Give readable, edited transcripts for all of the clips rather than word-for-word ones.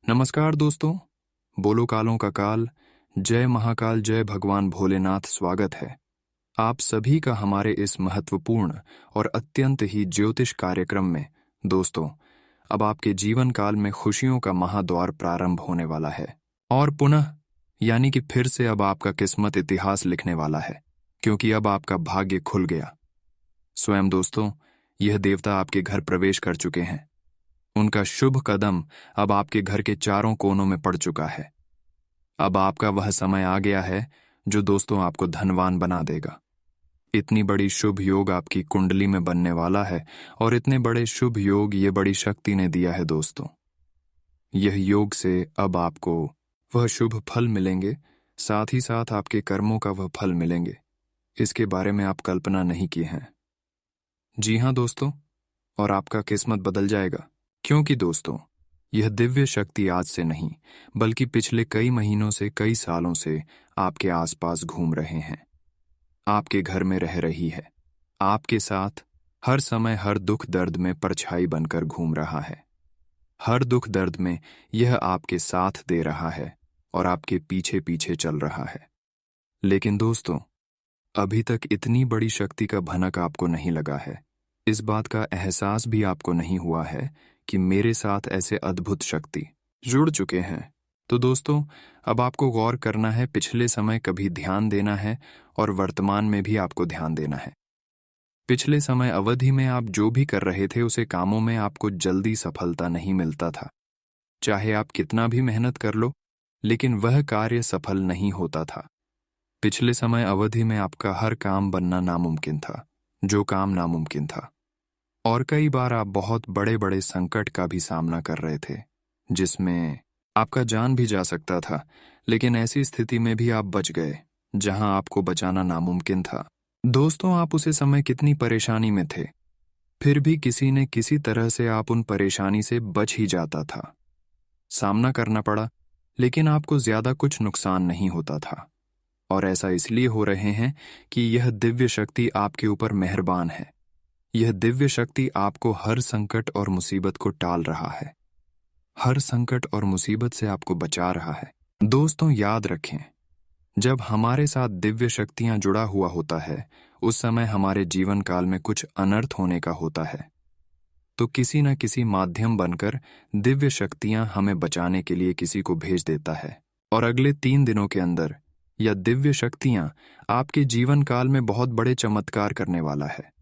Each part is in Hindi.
नमस्कार दोस्तों, बोलो कालों का काल, जय महाकाल, जय भगवान भोलेनाथ। स्वागत है आप सभी का हमारे इस महत्वपूर्ण और अत्यंत ही ज्योतिष कार्यक्रम में। दोस्तों, अब आपके जीवन काल में खुशियों का महाद्वार प्रारंभ होने वाला है और पुनः यानी कि फिर से अब आपका किस्मत इतिहास लिखने वाला है, क्योंकि अब आपका भाग्य खुल गया। स्वयं दोस्तों, यह देवता आपके घर प्रवेश कर चुके हैं। उनका शुभ कदम अब आपके घर के चारों कोनों में पड़ चुका है। अब आपका वह समय आ गया है जो दोस्तों आपको धनवान बना देगा। इतनी बड़ी शुभ योग आपकी कुंडली में बनने वाला है और इतने बड़े शुभ योग ये बड़ी शक्ति ने दिया है दोस्तों। यह योग से अब आपको वह शुभ फल मिलेंगे, साथ ही साथ आपके कर्मों का वह फल मिलेंगे। इसके बारे में आप कल्पना नहीं किए हैं। जी हाँ दोस्तों, और आपका किस्मत बदल जाएगा, क्योंकि दोस्तों यह दिव्य शक्ति आज से नहीं बल्कि पिछले कई महीनों से, कई सालों से आपके आसपास घूम रहे हैं, आपके घर में रह रही है, आपके साथ हर समय हर दुख दर्द में परछाई बनकर घूम रहा है। हर दुख दर्द में यह आपके साथ दे रहा है और आपके पीछे पीछे चल रहा है। लेकिन दोस्तों, अभी तक इतनी बड़ी शक्ति का भनक आपको नहीं लगा है। इस बात का एहसास भी आपको नहीं हुआ है कि मेरे साथ ऐसे अद्भुत शक्ति जुड़ चुके हैं। तो दोस्तों, अब आपको गौर करना है, पिछले समय कभी ध्यान देना है और वर्तमान में भी आपको ध्यान देना है। पिछले समय अवधि में आप जो भी कर रहे थे उसे कामों में आपको जल्दी सफलता नहीं मिलता था। चाहे आप कितना भी मेहनत कर लो, लेकिन वह कार्य सफल नहीं होता था। पिछले समय अवधि में आपका हर काम बनना नामुमकिन था, जो काम नामुमकिन था। और कई बार आप बहुत बड़े बड़े संकट का भी सामना कर रहे थे, जिसमें आपका जान भी जा सकता था, लेकिन ऐसी स्थिति में भी आप बच गए जहां आपको बचाना नामुमकिन था। दोस्तों, आप उसे समय कितनी परेशानी में थे, फिर भी किसी न किसी तरह से आप उन परेशानी से बच ही जाता था। सामना करना पड़ा, लेकिन आपको ज्यादा कुछ नुकसान नहीं होता था। और ऐसा इसलिए हो रहे हैं कि यह दिव्य शक्ति आपके ऊपर मेहरबान है। यह दिव्य शक्ति आपको हर संकट और मुसीबत को टाल रहा है, हर संकट और मुसीबत से आपको बचा रहा है। दोस्तों, याद रखें, जब हमारे साथ दिव्य शक्तियां जुड़ा हुआ होता है, उस समय हमारे जीवन काल में कुछ अनर्थ होने का होता है। तो किसी न किसी माध्यम बनकर दिव्य शक्तियां हमें बचाने के लिए किसी को भेज देता है। और अगले 3 दिनों के अंदर यह दिव्य शक्तियां आपके जीवन काल में बहुत बड़े चमत्कार करने वाला है।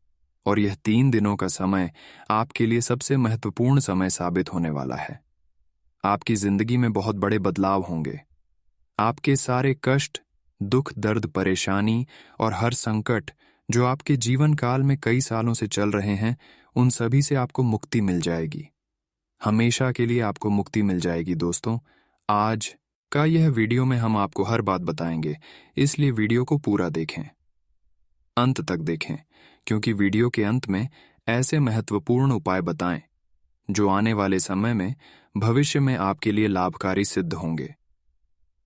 और यह 3 दिनों का समय आपके लिए सबसे महत्वपूर्ण समय साबित होने वाला है। आपकी जिंदगी में बहुत बड़े बदलाव होंगे। आपके सारे कष्ट, दुख, दर्द, परेशानी और हर संकट जो आपके जीवन काल में कई सालों से चल रहे हैं, उन सभी से आपको मुक्ति मिल जाएगी। हमेशा के लिए आपको मुक्ति मिल जाएगी। दोस्तों, आज का यह वीडियो में हम आपको हर बात बताएंगे, इसलिए वीडियो को पूरा देखें, अंत तक देखें, क्योंकि वीडियो के अंत में ऐसे महत्वपूर्ण उपाय बताएं जो आने वाले समय में, भविष्य में आपके लिए लाभकारी सिद्ध होंगे,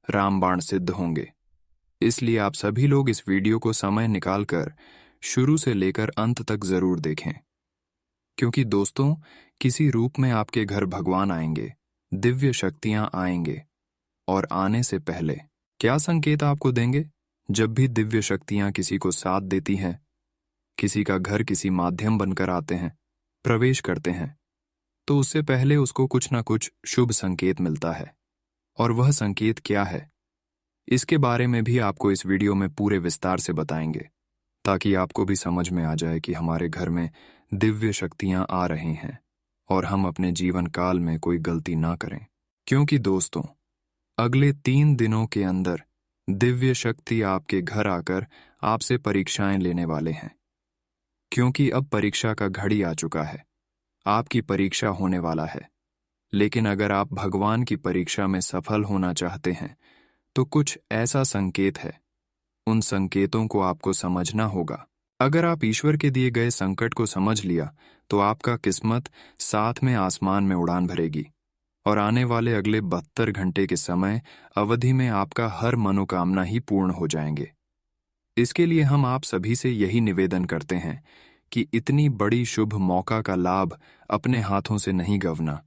रामबाण सिद्ध होंगे। इसलिए आप सभी लोग इस वीडियो को समय निकालकर शुरू से लेकर अंत तक जरूर देखें, क्योंकि दोस्तों, किसी रूप में आपके घर भगवान आएंगे, दिव्य शक्तियां आएंगे। और आने से पहले क्या संकेत आपको देंगे? जब भी दिव्य शक्तियां किसी को साथ देती हैं, किसी का घर किसी माध्यम बनकर आते हैं, प्रवेश करते हैं, तो उससे पहले उसको कुछ ना कुछ शुभ संकेत मिलता है। और वह संकेत क्या है, इसके बारे में भी आपको इस वीडियो में पूरे विस्तार से बताएंगे, ताकि आपको भी समझ में आ जाए कि हमारे घर में दिव्य शक्तियां आ रही हैं और हम अपने जीवन काल में कोई गलती ना करें। क्योंकि दोस्तों, अगले 3 दिनों के अंदर दिव्य शक्ति आपके घर आकर आपसे परीक्षाएं लेने वाले हैं। क्योंकि अब परीक्षा का घड़ी आ चुका है, आपकी परीक्षा होने वाला है। लेकिन अगर आप भगवान की परीक्षा में सफल होना चाहते हैं, तो कुछ ऐसा संकेत है, उन संकेतों को आपको समझना होगा। अगर आप ईश्वर के दिए गए संकट को समझ लिया, तो आपका किस्मत साथ में आसमान में उड़ान भरेगी और आने वाले अगले 72 घंटे के समय अवधि में आपका हर मनोकामना ही पूर्ण हो जाएंगे। इसके लिए हम आप सभी से यही निवेदन करते हैं कि इतनी बड़ी शुभ मौका का लाभ अपने हाथों से नहीं गंवाना।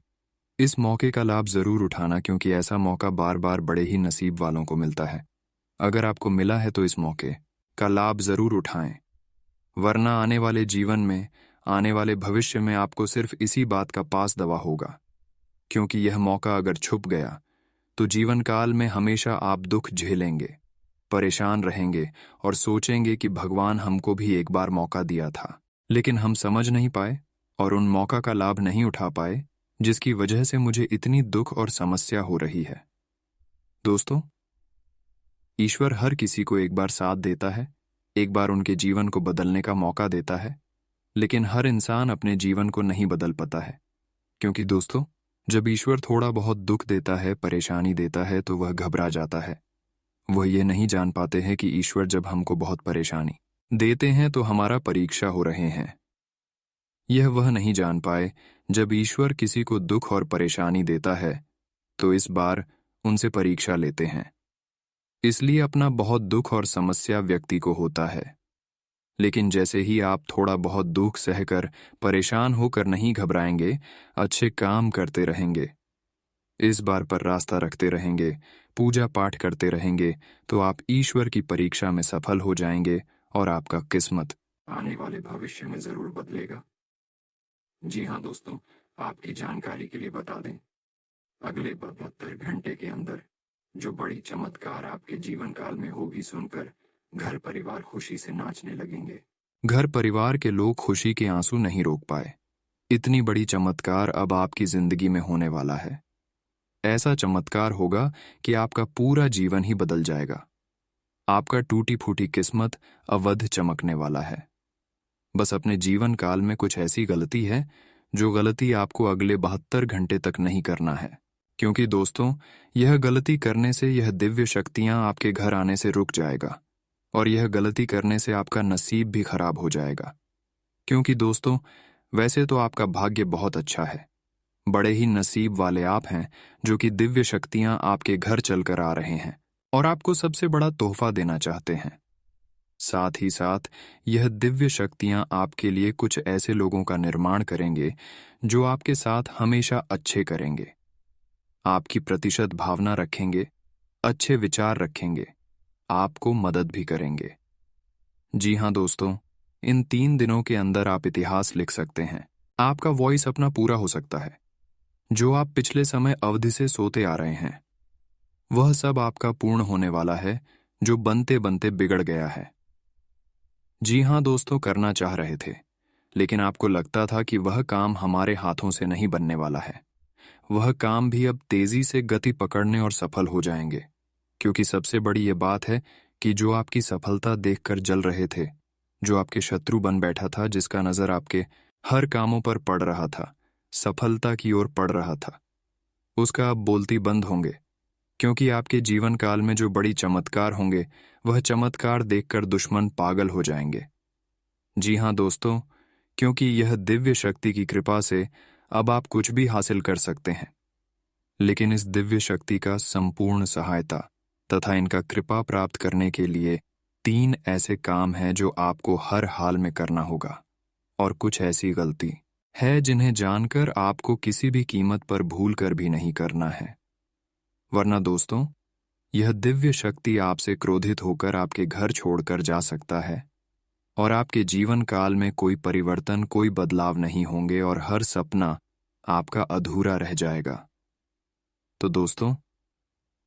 इस मौके का लाभ जरूर उठाना, क्योंकि ऐसा मौका बार बार बड़े ही नसीब वालों को मिलता है। अगर आपको मिला है तो इस मौके का लाभ जरूर उठाएं, वरना आने वाले जीवन में, आने वाले भविष्य में आपको सिर्फ इसी बात का पास दवा होगा। क्योंकि यह मौका अगर छुप गया तो जीवन काल में हमेशा आप दुख झेलेंगे, परेशान रहेंगे और सोचेंगे कि भगवान हमको भी एक बार मौका दिया था, लेकिन हम समझ नहीं पाए और उन मौका का लाभ नहीं उठा पाए, जिसकी वजह से मुझे इतनी दुख और समस्या हो रही है। दोस्तों, ईश्वर हर किसी को एक बार साथ देता है, एक बार उनके जीवन को बदलने का मौका देता है, लेकिन हर इंसान अपने जीवन को नहीं बदल पाता है। क्योंकि दोस्तों, जब ईश्वर थोड़ा बहुत दुख देता है, परेशानी देता है, तो वह घबरा जाता है। वह ये नहीं जान पाते हैं कि ईश्वर जब हमको बहुत परेशानी देते हैं तो हमारा परीक्षा हो रहे हैं। यह वह नहीं जान पाए, जब ईश्वर किसी को दुख और परेशानी देता है तो इस बार उनसे परीक्षा लेते हैं। इसलिए अपना बहुत दुख और समस्या व्यक्ति को होता है, लेकिन जैसे ही आप थोड़ा बहुत दुख सहकर, परेशान होकर नहीं घबराएंगे, अच्छे काम करते रहेंगे, इस बार पर रास्ता रखते रहेंगे, पूजा पाठ करते रहेंगे, तो आप ईश्वर की परीक्षा में सफल हो जाएंगे और आपका किस्मत आने वाले भविष्य में जरूर बदलेगा। जी हाँ दोस्तों, आपकी जानकारी के लिए बता दें, अगले 72 घंटे के अंदर जो बड़ी चमत्कार आपके जीवन काल में होगी, सुनकर घर परिवार खुशी से नाचने लगेंगे। घर परिवार के लोग खुशी के आंसू नहीं रोक पाए। इतनी बड़ी चमत्कार अब आपकी जिंदगी में होने वाला है। ऐसा चमत्कार होगा कि आपका पूरा जीवन ही बदल जाएगा। आपका टूटी फूटी किस्मत अवध चमकने वाला है। बस अपने जीवन काल में कुछ ऐसी गलती है जो गलती आपको अगले 72 घंटे तक नहीं करना है। क्योंकि दोस्तों, यह गलती करने से यह दिव्य शक्तियां आपके घर आने से रुक जाएगा, और यह गलती करने से आपका नसीब भी खराब हो जाएगा। क्योंकि दोस्तों, वैसे तो आपका भाग्य बहुत अच्छा है, बड़े ही नसीब वाले आप हैं जो कि दिव्य शक्तियां आपके घर चलकर आ रहे हैं और आपको सबसे बड़ा तोहफा देना चाहते हैं। साथ ही साथ यह दिव्य शक्तियां आपके लिए कुछ ऐसे लोगों का निर्माण करेंगे जो आपके साथ हमेशा अच्छे करेंगे, आपकी प्रतिशत भावना रखेंगे, अच्छे विचार रखेंगे, आपको मदद भी करेंगे। जी हाँ दोस्तों, इन 3 दिनों के अंदर आप इतिहास लिख सकते हैं। आपका वॉइस अपना पूरा हो सकता है। जो आप पिछले समय अवधि से सोते आ रहे हैं, वह सब आपका पूर्ण होने वाला है, जो बनते बनते बिगड़ गया है। जी हाँ दोस्तों, करना चाह रहे थे, लेकिन आपको लगता था कि वह काम हमारे हाथों से नहीं बनने वाला है। वह काम भी अब तेजी से गति पकड़ने और सफल हो जाएंगे। क्योंकि सबसे बड़ी ये बात है कि जो आपकी सफलता देखकर जल रहे थे, जो आपके शत्रु बन बैठा था, जिसका नजर आपके हर कामों पर पड़ रहा था, सफलता की ओर पड़ रहा था, उसका अब बोलती बंद होंगे। क्योंकि आपके जीवन काल में जो बड़ी चमत्कार होंगे, वह चमत्कार देखकर दुश्मन पागल हो जाएंगे। जी हाँ दोस्तों, क्योंकि यह दिव्य शक्ति की कृपा से अब आप कुछ भी हासिल कर सकते हैं। लेकिन इस दिव्य शक्ति का संपूर्ण सहायता तथा इनका कृपा प्राप्त करने के लिए 3 ऐसे काम हैं जो आपको हर हाल में करना होगा, और कुछ ऐसी गलती है जिन्हें जानकर आपको किसी भी कीमत पर भूल कर भी नहीं करना है। वरना दोस्तों, यह दिव्य शक्ति आपसे क्रोधित होकर आपके घर छोड़कर जा सकता है और आपके जीवन काल में कोई परिवर्तन, कोई बदलाव नहीं होंगे और हर सपना आपका अधूरा रह जाएगा। तो दोस्तों,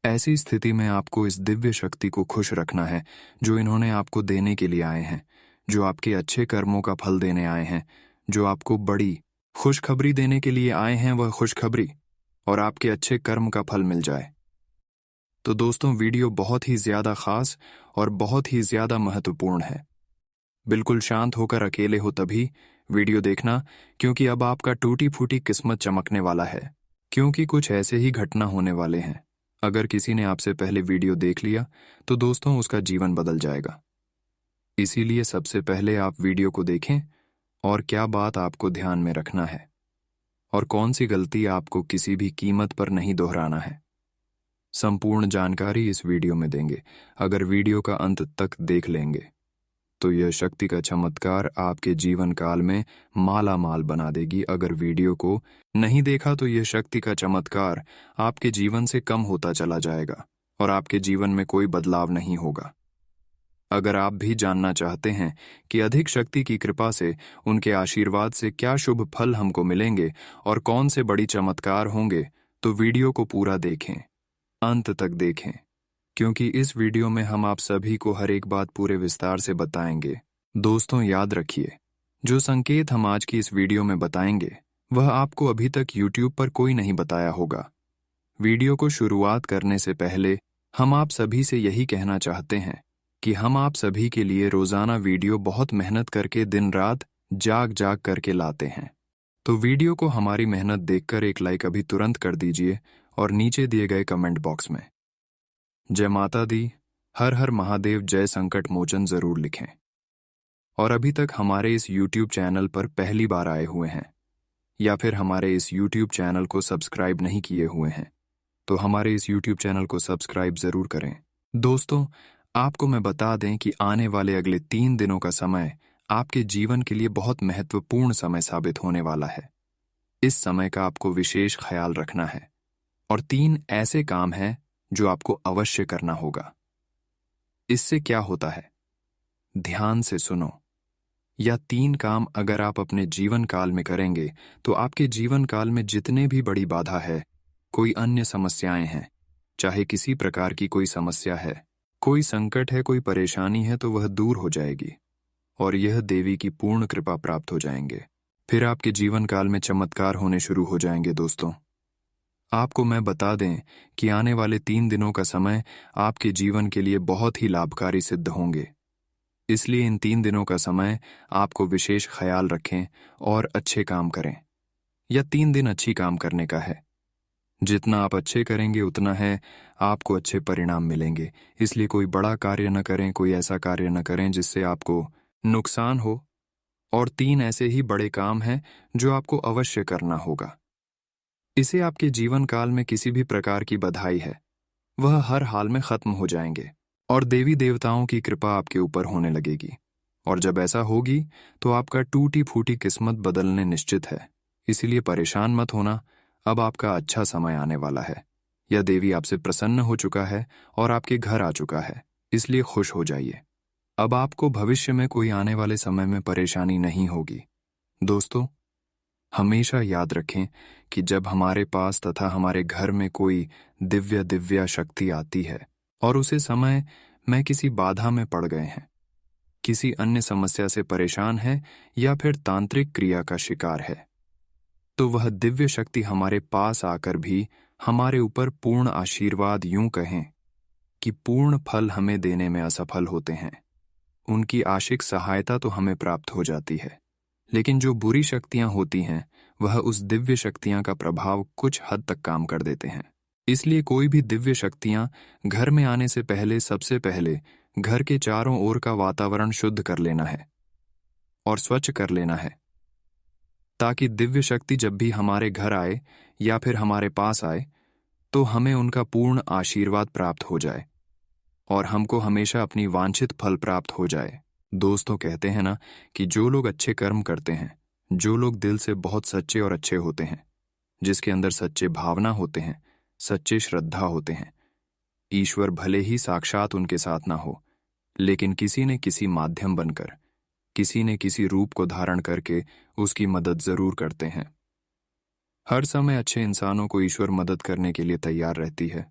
ऐसी स्थिति में आपको इस दिव्य शक्ति को खुश रखना है, जो इन्होंने आपको देने के लिए आए हैं, जो आपके अच्छे कर्मों का फल देने आए हैं, जो आपको बड़ी खुशखबरी देने के लिए आए हैं, वह खुशखबरी और आपके अच्छे कर्म का फल मिल जाए। तो दोस्तों, वीडियो बहुत ही ज्यादा खास और बहुत ही ज्यादा महत्वपूर्ण है। बिल्कुल शांत होकर अकेले हो तभी वीडियो देखना, क्योंकि अब आपका टूटी फूटी किस्मत चमकने वाला है। क्योंकि कुछ ऐसे ही घटना होने वाले हैं। अगर किसी ने आपसे पहले वीडियो देख लिया तो दोस्तों, उसका जीवन बदल जाएगा। इसीलिए सबसे पहले आप वीडियो को देखें और क्या बात आपको ध्यान में रखना है और कौन सी गलती आपको किसी भी कीमत पर नहीं दोहराना है। संपूर्ण जानकारी इस वीडियो में देंगे। अगर वीडियो का अंत तक देख लेंगे तो यह शक्ति का चमत्कार आपके जीवन काल में माला माल बना देगी। अगर वीडियो को नहीं देखा तो यह शक्ति का चमत्कार आपके जीवन से कम होता चला जाएगा और आपके जीवन में कोई बदलाव नहीं होगा। अगर आप भी जानना चाहते हैं कि अधिक शक्ति की कृपा से, उनके आशीर्वाद से क्या शुभ फल हमको मिलेंगे और कौन से बड़ी चमत्कार होंगे, तो वीडियो को पूरा देखें, अंत तक देखें, क्योंकि इस वीडियो में हम आप सभी को हर एक बात पूरे विस्तार से बताएंगे। दोस्तों याद रखिए, जो संकेत हम आज की इस वीडियो में बताएंगे वह आपको अभी तक YouTube पर कोई नहीं बताया होगा। वीडियो को शुरुआत करने से पहले हम आप सभी से यही कहना चाहते हैं कि हम आप सभी के लिए रोजाना वीडियो बहुत मेहनत करके दिन रात जाग जाग करके लाते हैं। तो वीडियो को हमारी मेहनत देखकर एक लाइक अभी तुरंत कर दीजिए और नीचे दिए गए कमेंट बॉक्स में जय माता दी, हर हर महादेव, जय संकट मोचन जरूर लिखें। और अभी तक हमारे इस YouTube चैनल पर पहली बार आए हुए हैं या फिर हमारे इस YouTube चैनल को सब्सक्राइब नहीं किए हुए हैं तो हमारे इस YouTube चैनल को सब्सक्राइब जरूर करें। दोस्तों, आपको मैं बता दें कि आने वाले अगले 3 दिनों का समय आपके जीवन के लिए बहुत महत्वपूर्ण समय साबित होने वाला है। इस समय का आपको विशेष ख्याल रखना है और 3 ऐसे काम हैं जो आपको अवश्य करना होगा। इससे क्या होता है, ध्यान से सुनो। यह 3 काम अगर आप अपने जीवन काल में करेंगे तो आपके जीवन काल में जितने भी बड़ी बाधा है, कोई अन्य समस्याएं हैं, चाहे किसी प्रकार की कोई समस्या है, कोई संकट है, कोई परेशानी है, तो वह दूर हो जाएगी और यह देवी की पूर्ण कृपा प्राप्त हो जाएंगे। फिर आपके जीवन काल में चमत्कार होने शुरू हो जाएंगे। दोस्तों, आपको मैं बता दें कि आने वाले 3 दिनों का समय आपके जीवन के लिए बहुत ही लाभकारी सिद्ध होंगे। इसलिए इन 3 दिनों का समय आपको विशेष ख्याल रखें और अच्छे काम करें। यह 3 दिन अच्छी काम करने का है। जितना आप अच्छे करेंगे उतना है आपको अच्छे परिणाम मिलेंगे। इसलिए कोई बड़ा कार्य न करें, कोई ऐसा कार्य न करें जिससे आपको नुकसान हो। और 3 ऐसे ही बड़े काम हैं जो आपको अवश्य करना होगा। इसे आपके जीवन काल में किसी भी प्रकार की बधाई है, वह हर हाल में खत्म हो जाएंगे और देवी देवताओं की कृपा आपके ऊपर होने लगेगी। और जब ऐसा होगी तो आपका टूटी फूटी किस्मत बदलने निश्चित है। इसीलिए परेशान मत होना, अब आपका अच्छा समय आने वाला है। यह देवी आपसे प्रसन्न हो चुका है और आपके घर आ चुका है, इसलिए खुश हो जाइए। अब आपको भविष्य में कोई आने वाले समय में परेशानी नहीं होगी। दोस्तों, हमेशा याद रखें कि जब हमारे पास तथा हमारे घर में कोई दिव्य शक्ति आती है और उसे समय में किसी बाधा में पड़ गए हैं, किसी अन्य समस्या से परेशान है या फिर तांत्रिक क्रिया का शिकार है, तो वह दिव्य शक्ति हमारे पास आकर भी हमारे ऊपर पूर्ण आशीर्वाद, यूं कहें कि पूर्ण फल हमें देने में असफल होते हैं। उनकी आशिक सहायता तो हमें प्राप्त हो जाती है, लेकिन जो बुरी शक्तियां होती हैं वह उस दिव्य शक्तियां का प्रभाव कुछ हद तक काम कर देते हैं। इसलिए कोई भी दिव्य शक्तियां घर में आने से पहले सबसे पहले घर के चारों ओर का वातावरण शुद्ध कर लेना है और स्वच्छ कर लेना है, ताकि दिव्य शक्ति जब भी हमारे घर आए या फिर हमारे पास आए तो हमें उनका पूर्ण आशीर्वाद प्राप्त हो जाए और हमको हमेशा अपनी वांछित फल प्राप्त हो जाए। दोस्तों, कहते हैं ना कि जो लोग अच्छे कर्म करते हैं, जो लोग दिल से बहुत सच्चे और अच्छे होते हैं, जिसके अंदर सच्चे भावना होते हैं, सच्चे श्रद्धा होते हैं, ईश्वर भले ही साक्षात उनके साथ ना हो, लेकिन किसी ने किसी माध्यम बनकर, किसी ने किसी रूप को धारण करके उसकी मदद जरूर करते हैं। हर समय अच्छे इंसानों को ईश्वर मदद करने के लिए तैयार रहती है।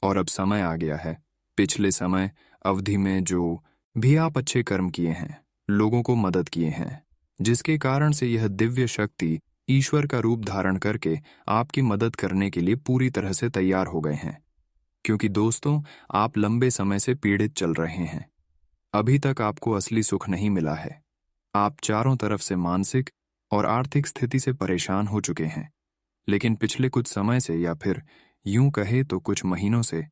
और अब समय आ गया है, पिछले समय अवधि में जो भी आप अच्छे कर्म किए हैं, लोगों को मदद किए हैं, जिसके कारण से यह दिव्य शक्ति ईश्वर का रूप धारण करके आपकी मदद करने के लिए पूरी तरह से तैयार हो गए हैं। क्योंकि दोस्तों, आप लंबे समय से पीड़ित चल रहे हैं, अभी तक आपको असली सुख नहीं मिला है। आप चारों तरफ से मानसिक और आर्थिक स्थिति से परेशान हो चुके हैं, लेकिन पिछले कुछ समय से या फिर यूं कहे तो कुछ महीनों से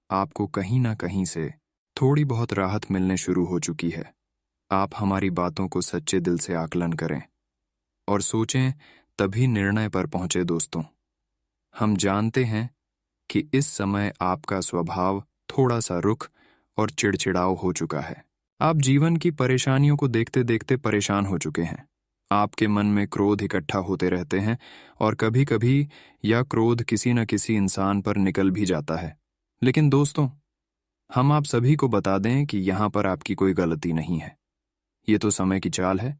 आपको कहीं ना कहीं से थोड़ी बहुत राहत मिलने शुरू हो चुकी है। आप हमारी बातों को सच्चे दिल से आकलन करें और सोचें, तभी निर्णय पर पहुंचे। दोस्तों, हम जानते हैं कि इस समय आपका स्वभाव थोड़ा सा रुख और चिड़चिड़ाव हो चुका है, आप जीवन की परेशानियों को देखते देखते परेशान हो चुके हैं। आपके मन में क्रोध इकट्ठा होते रहते हैं और कभी कभी यह क्रोध किसी न किसी इंसान पर निकल भी जाता है। लेकिन दोस्तों, हम आप सभी को बता दें कि यहाँ पर आपकी कोई गलती नहीं है। ये तो समय की चाल है।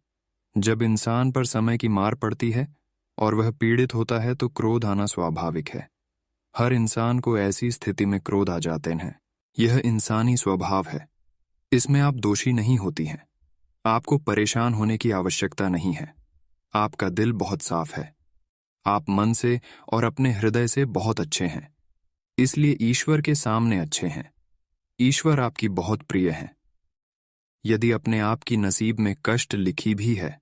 जब इंसान पर समय की मार पड़ती है और वह पीड़ित होता है तो क्रोध आना स्वाभाविक है। हर इंसान को ऐसी स्थिति में क्रोध आ जाते हैं। यह इंसानी स्वभाव है। इसमें आप दोषी नहीं होती हैं। आपको परेशान होने की आवश्यकता नहीं है। आपका दिल बहुत साफ है। आप मन से और अपने हृदय से बहुत अच्छे हैं, इसलिए ईश्वर के सामने अच्छे हैं। ईश्वर आपकी बहुत प्रिय हैं। यदि अपने आप की नसीब में कष्ट लिखी भी है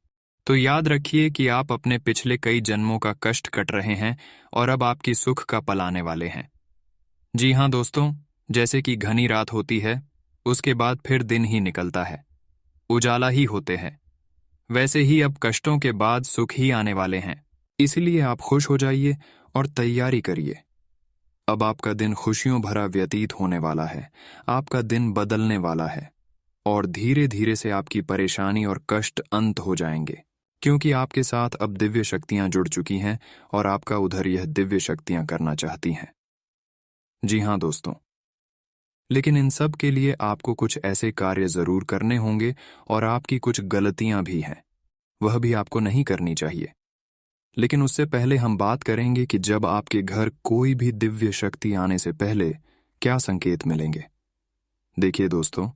तो याद रखिए कि आप अपने पिछले कई जन्मों का कष्ट कट रहे हैं और अब आपकी सुख का पल आने वाले हैं। जी हाँ दोस्तों, जैसे कि घनी रात होती है, उसके बाद फिर दिन ही निकलता है, उजाला ही होते हैं, वैसे ही अब कष्टों के बाद सुख ही आने वाले हैं। इसलिए आप खुश हो जाइए और तैयारी करिए। अब आपका दिन खुशियों भरा व्यतीत होने वाला है। आपका दिन बदलने वाला है और धीरे धीरे से आपकी परेशानी और कष्ट अंत हो जाएंगे, क्योंकि आपके साथ अब दिव्य शक्तियां जुड़ चुकी हैं और आपका उधर यह दिव्य शक्तियां करना चाहती हैं। जी हाँ दोस्तों, लेकिन इन सब के लिए आपको कुछ ऐसे कार्य जरूर करने होंगे और आपकी कुछ गलतियां भी हैं, वह भी आपको नहीं करनी चाहिए। लेकिन उससे पहले हम बात करेंगे कि जब आपके घर कोई भी दिव्य शक्ति आने से पहले क्या संकेत मिलेंगे। देखिए दोस्तों,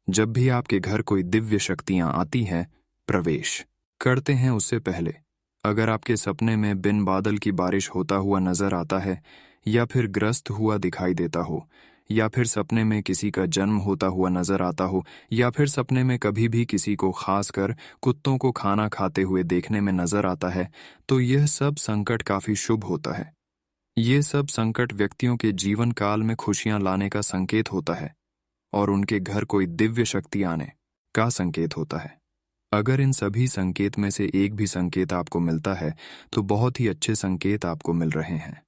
जब भी आपके घर कोई दिव्य शक्तियां आती हैं, प्रवेश करते हैं, उससे पहले अगर आपके सपने में बिन बादल की बारिश होता हुआ नजर आता है, या फिर ग्रस्त हुआ दिखाई देता हो, या फिर सपने में किसी का जन्म होता हुआ नजर आता हो, या फिर सपने में कभी भी किसी को खासकर कुत्तों को खाना खाते हुए देखने में नजर आता है, तो यह सब संकट काफी शुभ होता है। ये सब संकट व्यक्तियों के जीवन काल में खुशियां लाने का संकेत होता है और उनके घर कोई दिव्य शक्ति आने का संकेत होता है। अगर इन सभी संकेत में से एक भी संकेत आपको मिलता है तो बहुत ही अच्छे संकेत आपको मिल रहे हैं।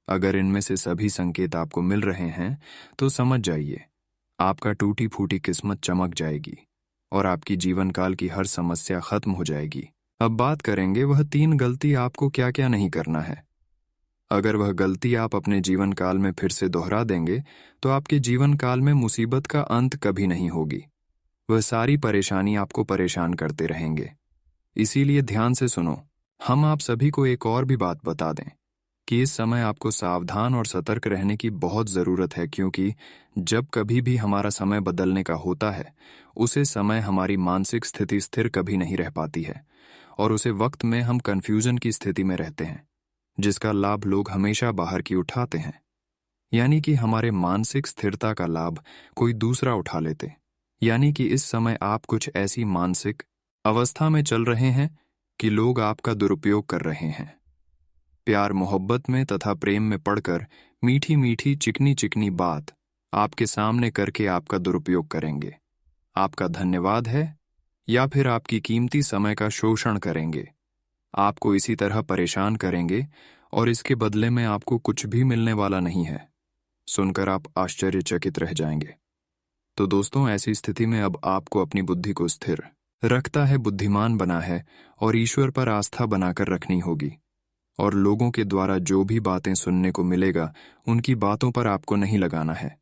अगर इनमें से सभी संकेत आपको मिल रहे हैं तो समझ जाइए, आपका टूटी फूटी किस्मत चमक जाएगी और आपकी जीवन काल की हर समस्या खत्म हो जाएगी। अब बात करेंगे वह 3 गलती आपको क्या क्या नहीं करना है। अगर वह गलती आप अपने जीवन काल में फिर से दोहरा देंगे तो आपके जीवन काल में मुसीबत का अंत कभी नहीं होगी। वह सारी परेशानी आपको परेशान करते रहेंगे। इसीलिए ध्यान से सुनो। हम आप सभी को एक और भी बात बता दें कि इस समय आपको सावधान और सतर्क रहने की बहुत ज़रूरत है, क्योंकि जब कभी भी हमारा समय बदलने का होता है, उसे समय हमारी मानसिक स्थिति स्थिर कभी नहीं रह पाती है और उसे वक्त में हम कन्फ्यूजन की स्थिति में रहते हैं, जिसका लाभ लोग हमेशा बाहर की उठाते हैं। यानी कि हमारे मानसिक स्थिरता का लाभ कोई दूसरा उठा लेते। यानी कि इस समय आप कुछ ऐसी मानसिक अवस्था में चल रहे हैं कि लोग आपका दुरुपयोग कर रहे हैं। प्यार मोहब्बत में तथा प्रेम में पड़कर मीठी मीठी चिकनी चिकनी बात आपके सामने करके आपका दुरुपयोग करेंगे। आपका धन्यवाद है या फिर आपकी कीमती समय का शोषण करेंगे। आपको इसी तरह परेशान करेंगे और इसके बदले में आपको कुछ भी मिलने वाला नहीं है। सुनकर आप आश्चर्यचकित रह जाएंगे। तो दोस्तों, ऐसी स्थिति में अब आपको अपनी बुद्धि को स्थिर रखता है, बुद्धिमान बना है और ईश्वर पर आस्था बनाकर रखनी होगी। और लोगों के द्वारा जो भी बातें सुनने को मिलेगा, उनकी बातों पर आपको नहीं लगाना है।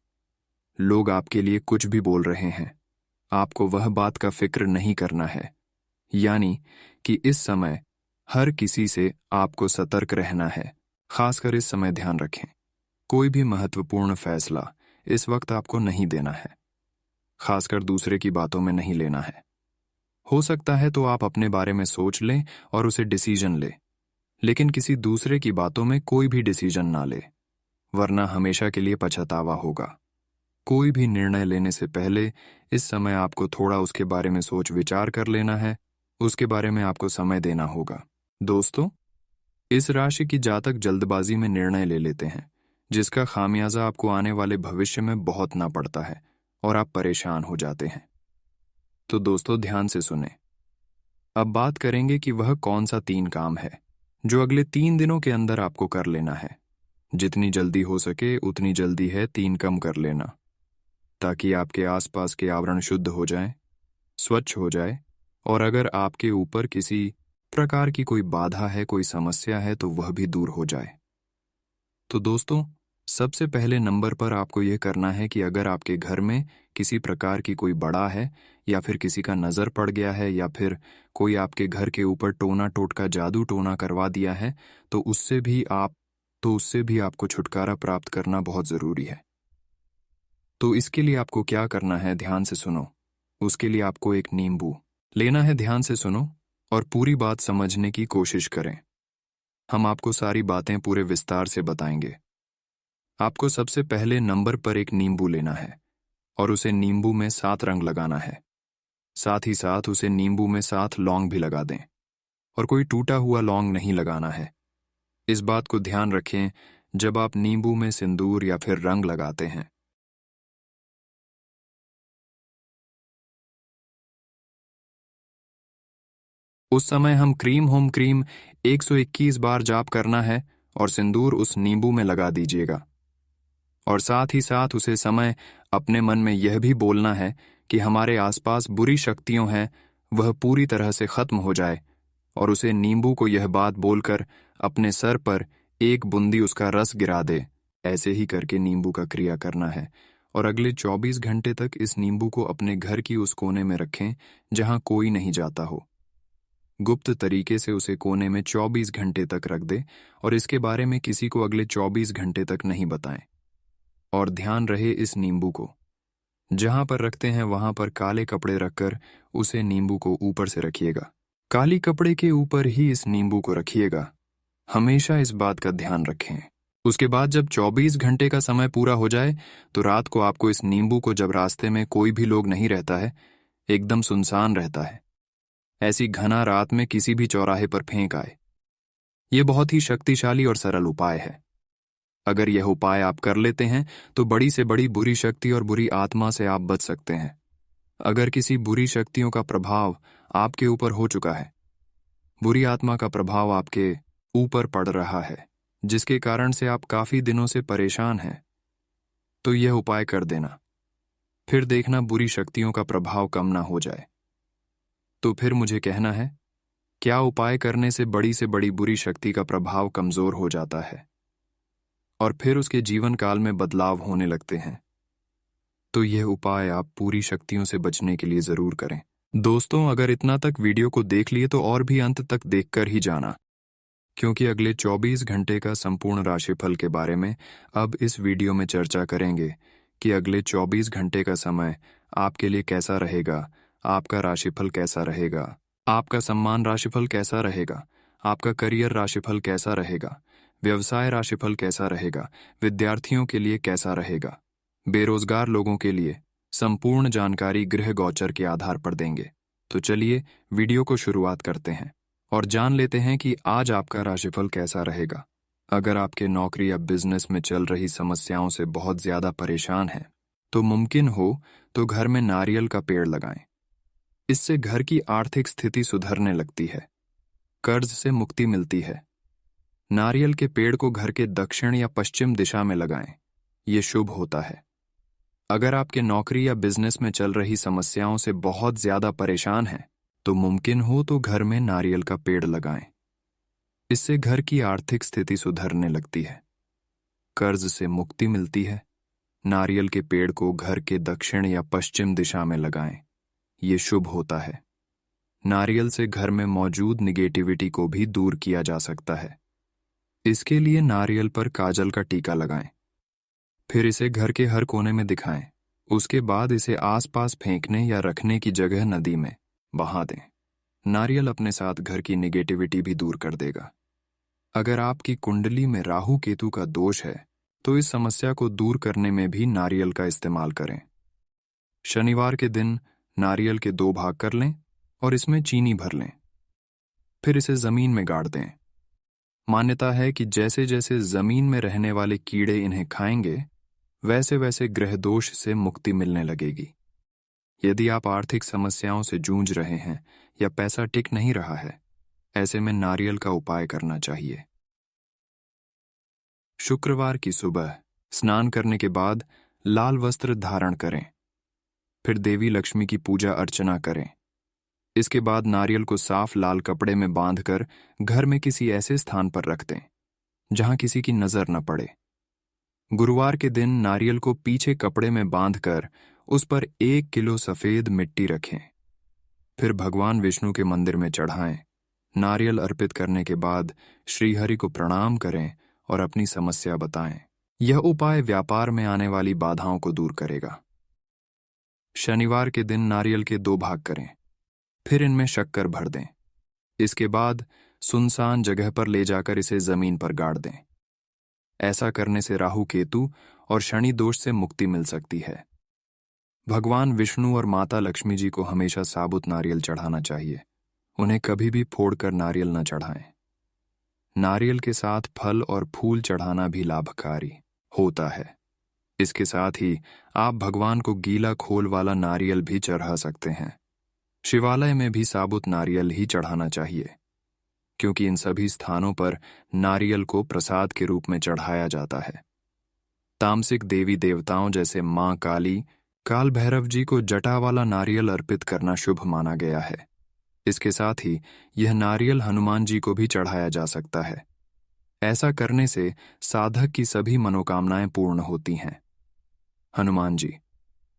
लोग आपके लिए कुछ भी बोल रहे हैं, आपको वह बात का फिक्र नहीं करना है। यानी कि इस समय हर किसी से आपको सतर्क रहना है। खासकर इस समय ध्यान रखें, कोई भी महत्वपूर्ण फैसला इस वक्त आपको नहीं देना है, खासकर दूसरे की बातों में नहीं लेना है। हो सकता है तो आप अपने बारे में सोच लें और उसे डिसीजन ले, लेकिन किसी दूसरे की बातों में कोई भी डिसीजन ना ले, वरना हमेशा के लिए पछतावा होगा। कोई भी निर्णय लेने से पहले इस समय आपको थोड़ा उसके बारे में सोच विचार कर लेना है, उसके बारे में आपको समय देना होगा। दोस्तों, इस राशि की जातक जल्दबाजी में निर्णय ले लेते हैं, जिसका खामियाजा आपको आने वाले भविष्य में बहुत ना पड़ता है और आप परेशान हो जाते हैं। तो दोस्तों, ध्यान से सुने। अब बात करेंगे कि वह कौन सा 3 काम है जो अगले 3 दिनों के अंदर आपको कर लेना है। जितनी जल्दी हो सके उतनी जल्दी है 3 कम कर लेना। ताकि आपके आसपास के आवरण शुद्ध हो जाएं, स्वच्छ हो जाए, और अगर आपके ऊपर किसी प्रकार की कोई बाधा है, कोई समस्या है, तो वह भी दूर हो जाए। तो दोस्तों, सबसे पहले नंबर पर आपको यह करना है कि अगर आपके घर में किसी प्रकार की कोई बड़ा है, या फिर किसी का नज़र पड़ गया है, या फिर कोई आपके घर के ऊपर टोना टोटका जादू टोना करवा दिया है, तो उससे भी आपको छुटकारा प्राप्त करना बहुत ज़रूरी है। तो इसके लिए आपको क्या करना है, ध्यान से सुनो। उसके लिए आपको एक नींबू लेना है। ध्यान से सुनो और पूरी बात समझने की कोशिश करें। हम आपको सारी बातें पूरे विस्तार से बताएंगे। आपको सबसे पहले नंबर पर एक नींबू लेना है और उसे नींबू में 7 रंग लगाना है। साथ ही साथ उसे नींबू में 7 लौंग भी लगा दें, और कोई टूटा हुआ लौंग नहीं लगाना है। इस बात को ध्यान रखें जब आप नींबू में सिंदूर या फिर रंग लगाते हैं। उस समय हम क्रीम होम क्रीम 121 बार जाप करना है और सिंदूर उस नींबू में लगा दीजिएगा। और साथ ही साथ उसे समय अपने मन में यह भी बोलना है कि हमारे आसपास बुरी शक्तियां हैं, वह पूरी तरह से खत्म हो जाए, और उसे नींबू को यह बात बोलकर अपने सर पर एक बूंदी उसका रस गिरा दे। ऐसे ही करके नींबू का क्रिया करना है, और अगले 24 घंटे तक इस नींबू को अपने घर की उस कोने में रखें जहां कोई नहीं जाता हो। गुप्त तरीके से उसे कोने में 24 घंटे तक रख दे, और इसके बारे में किसी को अगले 24 घंटे तक नहीं बताएं। और ध्यान रहे, इस नींबू को जहां पर रखते हैं वहां पर काले कपड़े रखकर उसे नींबू को ऊपर से रखिएगा। काली कपड़े के ऊपर ही इस नींबू को रखिएगा। हमेशा इस बात का ध्यान रखें। उसके बाद जब 24 घंटे का समय पूरा हो जाए, तो रात को आपको इस नींबू को, जब रास्ते में कोई भी लोग नहीं रहता है, एकदम सुनसान रहता है, ऐसी घना रात में किसी भी चौराहे पर फेंक आए। यह बहुत ही शक्तिशाली और सरल उपाय है। अगर यह उपाय आप कर लेते हैं तो बड़ी से बड़ी बुरी शक्ति और बुरी आत्मा से आप बच सकते हैं। अगर किसी बुरी शक्तियों का प्रभाव आपके ऊपर हो चुका है, बुरी आत्मा का प्रभाव आपके ऊपर पड़ रहा है, जिसके कारण से आप काफी दिनों से परेशान हैं, तो यह उपाय कर देना। फिर देखना बुरी शक्तियों का प्रभाव कम ना हो जाए। तो फिर मुझे कहना है, क्या उपाय करने से बड़ी बुरी शक्ति का प्रभाव कमजोर हो जाता है और फिर उसके जीवन काल में बदलाव होने लगते हैं। तो यह उपाय आप पूरी शक्तियों से बचने के लिए जरूर करें। दोस्तों, अगर इतना तक वीडियो को देख लिए तो और भी अंत तक देखकर ही जाना, क्योंकि अगले 24 घंटे का संपूर्ण राशिफल के बारे में अब इस वीडियो में चर्चा करेंगे कि अगले 24 घंटे का समय आपके लिए कैसा रहेगा, आपका राशिफल कैसा रहेगा, आपका सम्मान राशिफल कैसा रहेगा, आपका करियर राशिफल कैसा रहेगा, व्यवसाय राशिफल कैसा रहेगा, विद्यार्थियों के लिए कैसा रहेगा, बेरोजगार लोगों के लिए संपूर्ण जानकारी गृह गोचर के आधार पर देंगे। तो चलिए वीडियो को शुरुआत करते हैं और जान लेते हैं कि आज आपका राशिफल कैसा रहेगा। अगर आपके नौकरी या बिजनेस में चल रही समस्याओं से बहुत ज्यादा परेशान हैं, तो मुमकिन हो तो घर में नारियल का पेड़ लगाएं। इससे घर की आर्थिक स्थिति सुधरने लगती है, कर्ज से मुक्ति मिलती है। नारियल के पेड़ को घर के दक्षिण या पश्चिम दिशा में लगाएं, ये शुभ होता है। अगर आपके नौकरी या बिजनेस में चल रही समस्याओं से बहुत ज्यादा परेशान हैं, तो मुमकिन हो तो घर में नारियल का पेड़ लगाएं। इससे घर की आर्थिक स्थिति सुधरने लगती है, कर्ज से मुक्ति मिलती है। नारियल के पेड़ को घर के दक्षिण या पश्चिम दिशा में लगाएं, ये शुभ होता है। नारियल से घर में मौजूद निगेटिविटी को भी दूर किया जा सकता है। इसके लिए नारियल पर काजल का टीका लगाएं, फिर इसे घर के हर कोने में दिखाएं। उसके बाद इसे आसपास फेंकने या रखने की जगह नदी में बहा दें। नारियल अपने साथ घर की निगेटिविटी भी दूर कर देगा। अगर आपकी कुंडली में राहु केतु का दोष है, तो इस समस्या को दूर करने में भी नारियल का इस्तेमाल करें। शनिवार के दिन नारियल के 2 भाग कर लें और इसमें चीनी भर लें, फिर इसे जमीन में गाड़ दें। मान्यता है कि जैसे जैसे जमीन में रहने वाले कीड़े इन्हें खाएंगे, वैसे वैसे ग्रह दोष से मुक्ति मिलने लगेगी। यदि आप आर्थिक समस्याओं से जूझ रहे हैं या पैसा टिक नहीं रहा है, ऐसे में नारियल का उपाय करना चाहिए। शुक्रवार की सुबह स्नान करने के बाद लाल वस्त्र धारण करें। फिर देवी लक्ष्मी की पूजा अर्चना करें। इसके बाद नारियल को साफ लाल कपड़े में बांधकर घर में किसी ऐसे स्थान पर रख दें जहां किसी की नजर न पड़े। गुरुवार के दिन नारियल को पीछे कपड़े में बांधकर उस पर 1 किलो सफेद मिट्टी रखें। फिर भगवान विष्णु के मंदिर में चढ़ाएं। नारियल अर्पित करने के बाद श्रीहरि को प्रणाम करें और अपनी समस्या बताएं। यह उपाय व्यापार में आने वाली बाधाओं को दूर करेगा। शनिवार के दिन नारियल के 2 भाग करें, फिर इनमें शक्कर भर दें। इसके बाद सुनसान जगह पर ले जाकर इसे जमीन पर गाड़ दें। ऐसा करने से राहु केतु और शनि दोष से मुक्ति मिल सकती है। भगवान विष्णु और माता लक्ष्मी जी को हमेशा साबुत नारियल चढ़ाना चाहिए। उन्हें कभी भी फोड़कर नारियल न चढ़ाएं। नारियल के साथ फल और फूल चढ़ाना भी लाभकारी होता है। इसके साथ ही आप भगवान को गीला खोल वाला नारियल भी चढ़ा सकते हैं। शिवालय में भी साबुत नारियल ही चढ़ाना चाहिए, क्योंकि इन सभी स्थानों पर नारियल को प्रसाद के रूप में चढ़ाया जाता है। तामसिक देवी देवताओं जैसे मां काली, काल भैरव जी को जटा वाला नारियल अर्पित करना शुभ माना गया है। इसके साथ ही यह नारियल हनुमान जी को भी चढ़ाया जा सकता है। ऐसा करने से साधक की सभी मनोकामनाएं पूर्ण होती हैं। हनुमान जी,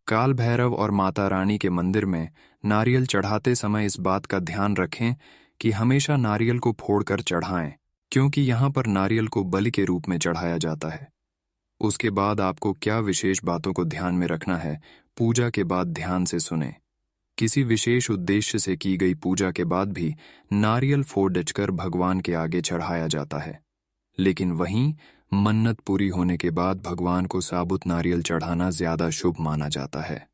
काल भैरव और माता रानी के मंदिर में नारियल चढ़ाते समय इस बात का ध्यान रखें कि हमेशा नारियल को फोड़कर चढ़ाएं, क्योंकि यहां पर नारियल को बलि के रूप में चढ़ाया जाता है। उसके बाद आपको क्या विशेष बातों को ध्यान में रखना है, पूजा के बाद ध्यान से सुने। किसी विशेष उद्देश्य से की गई पूजा के बाद भी नारियल फोड़-कर भगवान के आगे चढ़ाया जाता है, लेकिन वहीं मन्नत पूरी होने के बाद भगवान को साबुत नारियल चढ़ाना ज्यादा शुभ माना जाता है।